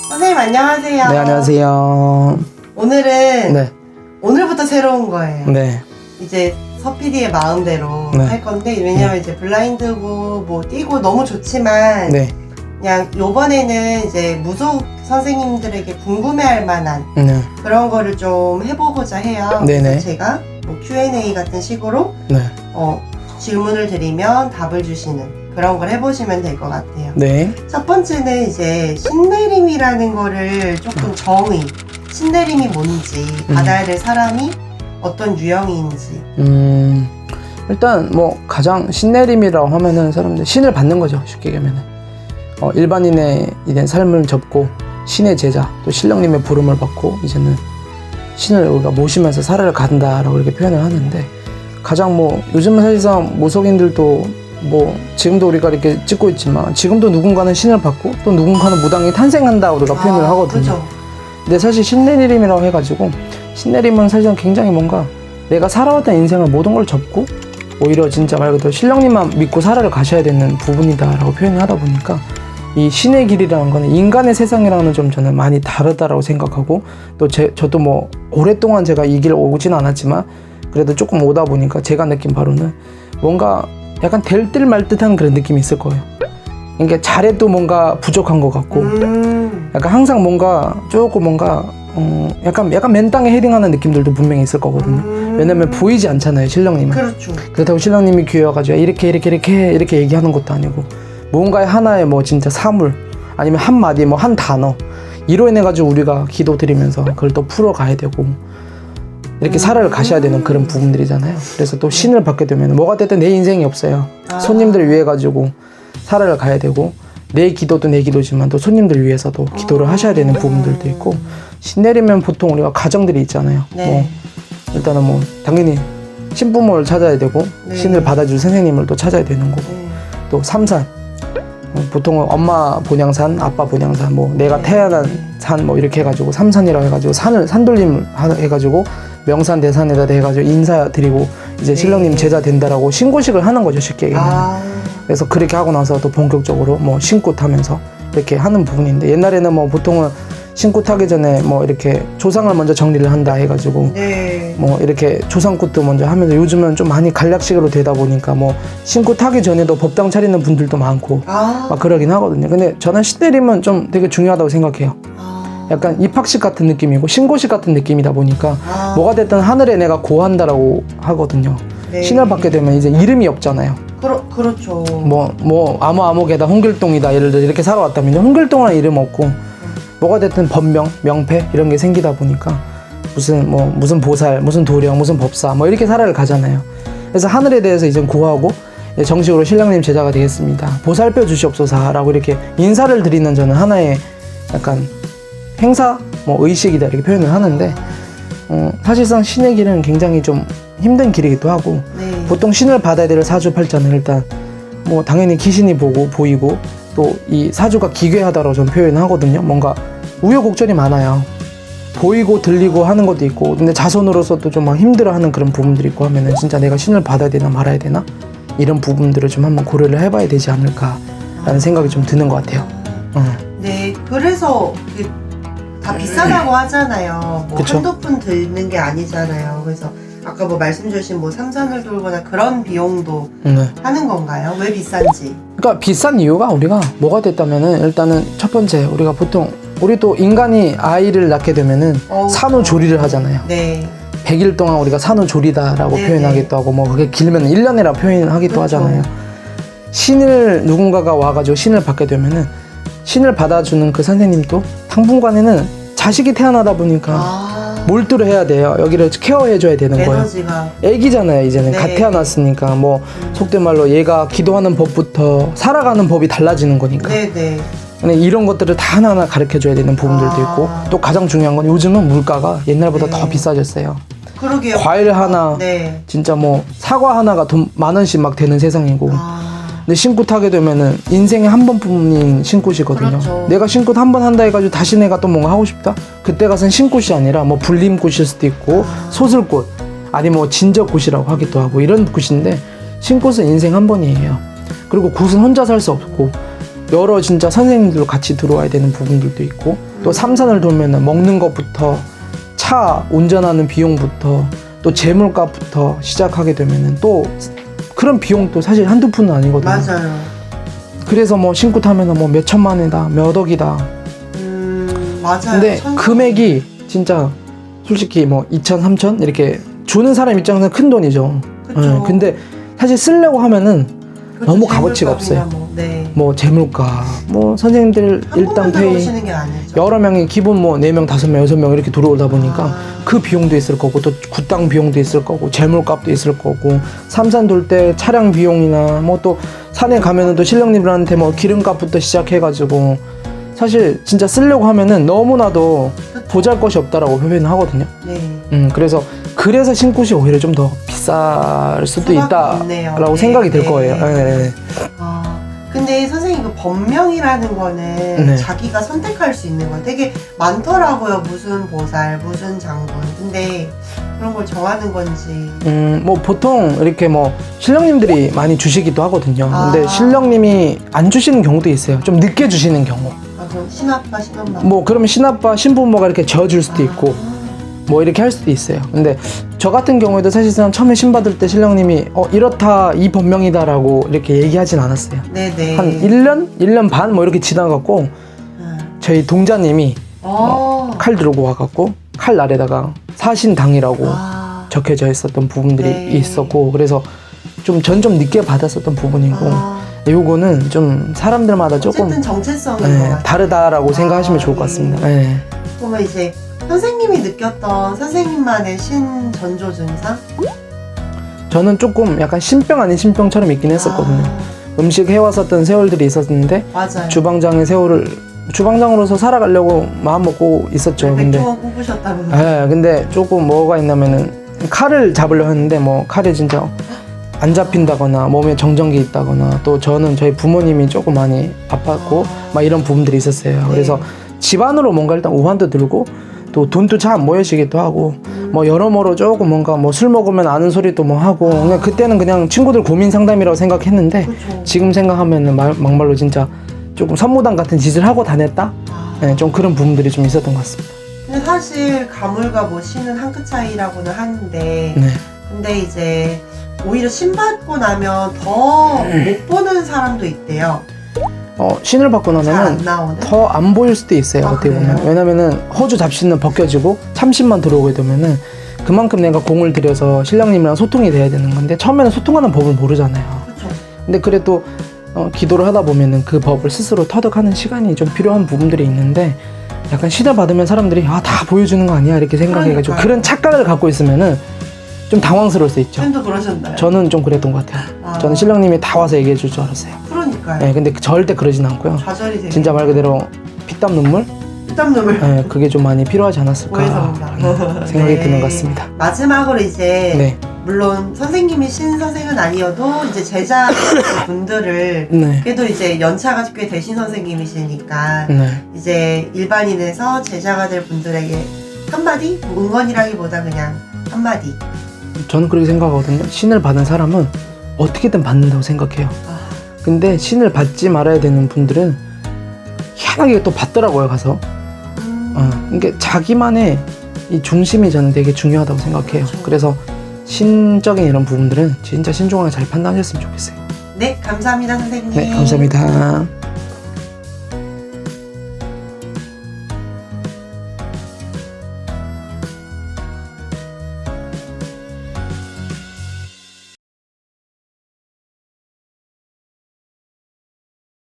선생님 안녕하세요. 네, 안녕하세요. 오늘은 네, 오늘부터 새로운 거예요. 네, 이제 서PD의 마음대로 네. 할 건데, 왜냐면 이제 블라인드고 뭐 뛰고 너무 좋지만 네, 그냥 요번에는 이제 무속 선생님들에게 궁금해할 만한 네, 그런 거를 좀 해보고자 해요. 네네. 그래서 제가 뭐 Q&A 같은 식으로 네, 질문을 드리면 답을 주시는 그런 걸 해보시면 될 것 같아요. 네, 첫 번째는 이제 신내림이라는 거를 조금 신내림이 뭔지, 받아야 될 사람이 어떤 유형인지. 일단 뭐 가장 신내림이라고 하면은 사람들 신을 받는 거죠. 쉽게 얘기하면은 일반인의 이런 삶을 접고 신의 제자, 또 신령님의 부름을 받고 이제는 신을 우리가 모시면서 살아를 간다라고 이렇게 표현을 하는데, 가장 뭐 요즘은 사실상 모속인들도 뭐 지금도 우리가 이렇게 찍고 있지만 지금도 누군가는 신을 받고 또 누군가는 무당이 탄생한다 우리가 표현을 하거든요. 그죠. 근데 사실 신내림이라고 해가지고, 신내림은 사실은 굉장히 뭔가 내가 살아왔던 인생을 모든 걸 접고 오히려 진짜 말 그대로 신령님만 믿고 살아를 가셔야 되는 부분이다라고 표현을 하다 보니까, 이 신의 길이라는 거는 인간의 세상이랑은 좀 저는 많이 다르다라고 생각하고, 또 저도 뭐 오랫동안 제가 이 길을 오진 않았지만 그래도 조금 오다 보니까 제가 느낀 바로는 뭔가 약간 될 듯 말 듯한 그런 느낌이 있을 거예요. 그러니까 잘해도 뭔가 부족한 것 같고, 약간 항상 뭔가 조금 뭔가 약간 맨 땅에 헤딩하는 느낌들도 분명히 있을 거거든요. 왜냐면 보이지 않잖아요, 신령님은. 그렇죠. 그렇다고 신령님이 귀여워가지고 이렇게 얘기하는 것도 아니고, 뭔가의 하나의 뭐 진짜 사물 아니면 한마디 뭐 한 단어, 이로 인해 가지고 우리가 기도 드리면서 그걸 또 풀어가야 되고 이렇게 살아를 가셔야 되는 그런 부분들이잖아요. 그래서 또 신을 받게 되면 뭐가 됐든 내 인생이 없어요. 손님들을 위해 가지고 살아를 가야 되고, 내 기도도 내 기도지만 또 손님들 위해서도 기도를 하셔야 되는 부분들도 있고, 신내리면 보통 우리가 가정들이 있잖아요. 네. 뭐 일단은 뭐 당연히 신부모를 찾아야 되고, 네. 신을 받아줄 선생님을 또 찾아야 되는 거고, 또 삼산, 보통은 엄마 본향산, 아빠 본향산, 뭐 내가 태어난 산 뭐 이렇게 해가지고 삼산이라고 해가지고 산돌림을 해가지고 명산 대산에다 해가지고 인사드리고 이제 신령님 제자 된다라고 신고식을 하는 거죠, 쉽게 얘기하면. 그래서 그렇게 하고 나서 또 본격적으로 뭐 신고 타면서 이렇게 하는 부분인데, 옛날에는 뭐 보통은 신고 타기 전에 뭐 이렇게 조상을 먼저 정리를 한다 해가지고 뭐 이렇게 조상굿도 먼저 하면서, 요즘은 좀 많이 간략식으로 되다 보니까 뭐 신고 타기 전에도 법당 차리는 분들도 많고 막 그러긴 하거든요. 근데 저는 신내림은 좀 되게 중요하다고 생각해요. 약간 입학식 같은 느낌이고 신고식 같은 느낌이다 보니까 뭐가 됐든 하늘에 내가 고한다라고 하거든요. 네. 신을 받게 되면 이제 이름이 없잖아요. 그렇죠. 뭐 아무개다 홍길동이다 예를 들어 이렇게 살아왔다면 홍길동이라는 이름 없고, 뭐가 됐든 법명, 명패 이런 게 생기다 보니까 무슨 보살, 무슨 도령, 무슨 법사 뭐 이렇게 살아를 가잖아요. 그래서 하늘에 대해서 이제 고하고 정식으로 신령님 제자가 되겠습니다, 보살펴 주시옵소서라고 이렇게 인사를 드리는 저는 하나의 약간 행사, 뭐 의식이다 이렇게 표현을 하는데, 사실상 신의 길은 굉장히 좀 힘든 길이기도 하고, 보통 신을 받아야 될 사주팔자는 일단 뭐 당연히 귀신이 보이고 또 이 사주가 기괴하다고 저는 표현하거든요. 뭔가 우여곡절이 많아요. 보이고 들리고 하는 것도 있고, 근데 자손으로서도 좀 막 힘들어하는 그런 부분들이 있고 하면은 진짜 내가 신을 받아야 되나 말아야 되나 이런 부분들을 좀 한번 고려를 해봐야 되지 않을까라는 생각이 좀 드는 것 같아요. 네, 그래서 다 비싸다고 하잖아요. 뭐 그쵸. 한두 푼 드는 게 아니잖아요. 그래서 아까 뭐 말씀 주신 뭐 삼산을 돌거나 그런 비용도 하는 건가요? 왜 비싼지? 그러니까 비싼 이유가, 우리가 뭐가 됐다면은 일단은 첫 번째, 우리가 보통 우리도 인간이 아이를 낳게 되면은 산후조리를 하잖아요. 네. 100일 동안 우리가 산후조리다라고 표현하기도 하고, 뭐 그게 길면 1년이라고 표현하기도 그렇죠. 하잖아요. 신을 누군가가 와가지고 신을 받게 되면은 신을 받아주는 그 선생님도 당분간에는 자식이 태어나다 보니까 몰두를 해야 돼요. 여기를 케어해줘야 되는 거예요. 에너지가. 애기잖아요, 이제는. 네. 갓 태어났으니까 뭐 속된 말로 얘가 기도하는 법부터 살아가는 법이 달라지는 거니까. 네네. 근데 이런 것들을 다 하나하나 가르쳐줘야 되는 부분들도 있고, 또 가장 중요한 건 요즘은 물가가 옛날보다 더 비싸졌어요. 그러게요. 과일 하나, 진짜 뭐 사과 하나가 돈 10,000원씩 막 되는 세상이고. 근데 신굿 하게 되면은 인생에 한 번뿐인 신굿이거든요. 그렇죠. 내가 신굿 한 번 한다 해가지고 다시 내가 또 뭔가 하고 싶다? 그때 가서는 신굿이 아니라 뭐 불림굿일 수도 있고 소슬꽃, 아니 뭐 진저굿이라고 하기도 하고 이런 굿인데, 신굿은 인생 한 번이에요. 그리고 굿은 혼자 살 수 없고 여러 진짜 선생님들로 같이 들어와야 되는 부분들도 있고, 또 삼산을 돌면은 먹는 것부터 차 운전하는 비용부터 또 재물값부터 시작하게 되면은 또 그런 비용도 사실 한두 푼은 아니거든요. 맞아요. 그래서 뭐 신고 타면은 뭐 몇 천만이다, 몇 억이다. 맞아요. 근데 금액이 진짜 솔직히 뭐 2천, 3천 이렇게 주는 사람 입장에서는 큰 돈이죠. 그쵸. 네, 근데 사실 쓰려고 하면은 그렇죠. 너무 값어치가 재물값이나 없어요. 뭐, 네. 뭐 재물가, 뭐 선생님들 한 일당 번만 페이 들어오시는 게 아니죠. 여러 명이 기본 뭐 4명, 5명, 6명 이렇게 들어오다 보니까 아. 그 비용도 있을 거고 또 구땅 비용도 있을 거고 재물값도 있을 거고 삼산 돌 때 차량 비용이나 뭐 또 산에 가면은 또 신령님들한테 뭐 기름값부터 시작해가지고 사실 진짜 쓰려고 하면은 너무나도 그쵸. 보잘것이 없다라고 표현을 하거든요. 네. 그래서 신굿이 오히려 좀 더 비쌀 수도 수밖에 있다라고 없네요. 생각이 들 네. 거예요. 네. 아, 근데 선생님 그 법명이라는 거는 네. 자기가 선택할 수 있는 거예요. 되게 많더라고요. 무슨 보살, 무슨 장군. 근데 그런 걸 정하는 건지. 뭐 보통 이렇게 뭐 신령님들이 많이 주시기도 하거든요. 근데 아. 신령님이 안 주시는 경우도 있어요. 좀 늦게 주시는 경우. 아, 그럼 신아빠, 신엄마. 뭐 그러면 신아빠, 신부모가 이렇게 져줄 수도 있고 뭐 이렇게 할 수도 있어요. 근데 저 같은 경우에도 사실상 처음에 신 받을 때 신령님이 이렇다 이 법명이다라고 이렇게 얘기하진 않았어요. 네네. 한 1년 반 뭐 이렇게 지나갖고 저희 동자님이 칼 들고 와갖고 칼 날에다가 사신당이라고 아. 적혀져 있었던 부분들이 네. 있었고 그래서 좀 늦게 받았었던 부분이고 아. 요거는 좀 사람들마다 조금 어쨌든 정체성인 것 네, 같아요. 다르다라고 생각하시면 좋을 것 예. 같습니다. 네. 그러면 이제 선생님이 느꼈던 선생님만의 신전조 증상? 저는 조금 약간 신병 아닌 신병처럼 있긴 했었거든요. 음식 해왔었던 세월들이 있었는데 맞아요. 주방장으로서 살아가려고 마음 먹고 있었죠. 근데 백종원 꿈꾸셨다면서. 근데 조금 뭐가 있냐면은 칼을 잡으려 했는데 뭐 칼이 진짜 안 잡힌다거나 몸에 정전기 있다거나 또 저는 저희 부모님이 조금 많이 아팠고 막 이런 부분들이 있었어요. 네. 그래서 집안으로 뭔가 일단 우환도 들고 또 돈도 잘 안 모여지기도 하고 뭐 여러모로 조금 뭔가 뭐 술 먹으면 아는 소리도 뭐 하고 그냥 그때는 그냥 친구들 고민 상담이라고 생각했는데 그렇죠. 지금 생각하면은 막말로 진짜 조금 선무당 같은 짓을 하고 다녔다? 네, 좀 그런 부분들이 좀 있었던 것 같습니다. 근데 사실 가물과 뭐 신은 한 끗 차이라고는 하는데 네. 근데 이제 오히려 신 받고 나면 더 못 보는 사람도 있대요. 신을 받고 잘 안 나면은 나오는? 더 안 보일 수도 있어요. 아, 어떻게 보면. 그래요? 왜냐면은 허주 잡신은 벗겨지고 참신만 들어오게 되면은 그만큼 내가 공을 들여서 신령님이랑 소통이 돼야 되는 건데 처음에는 소통하는 법을 모르잖아요. 그렇죠. 근데 그래도 기도를 하다 보면은 그 법을 스스로 터득하는 시간이 좀 필요한 부분들이 있는데 약간 신을 받으면 사람들이 다 보여주는 거 아니야 이렇게 생각해가지고 그러니까요. 그런 착각을 갖고 있으면은 좀 당황스러울 수 있죠. 쌤도 그러셨나요? 저는 좀 그랬던 것 같아요. 저는 신령님이 다 와서 얘기해 줄 줄 알았어요. 그러니까요. 네, 근데 절대 그러진 않고요. 좌절이 되게 진짜 말 그대로 피땀 눈물? 땀눈물 네, 그게 좀 많이 필요하지 않았을까 고해서 온다. 생각이 네. 드는 것 같습니다. 마지막으로 이제 네, 물론 선생님이 신 선생은 아니어도 이제 제자 분들을 네, 그래도 이제 연차가 꽤 되신 선생님이시니까 네. 이제 일반인에서 제자가 될 분들에게 한마디? 뭐 응원이라기보다 그냥 한마디. 저는 그렇게 생각하거든요. 신을 받은 사람은 어떻게든 받는다고 생각해요. 아, 근데 신을 받지 말아야 되는 분들은 희한하게 또 받더라고요, 가서. 그러니까 자기만의 이 중심이 저는 되게 중요하다고 생각해요. 그렇죠. 그래서 신적인 이런 부분들은 진짜 신중하게 잘 판단하셨으면 좋겠어요. 네, 감사합니다 선생님. 네, 감사합니다.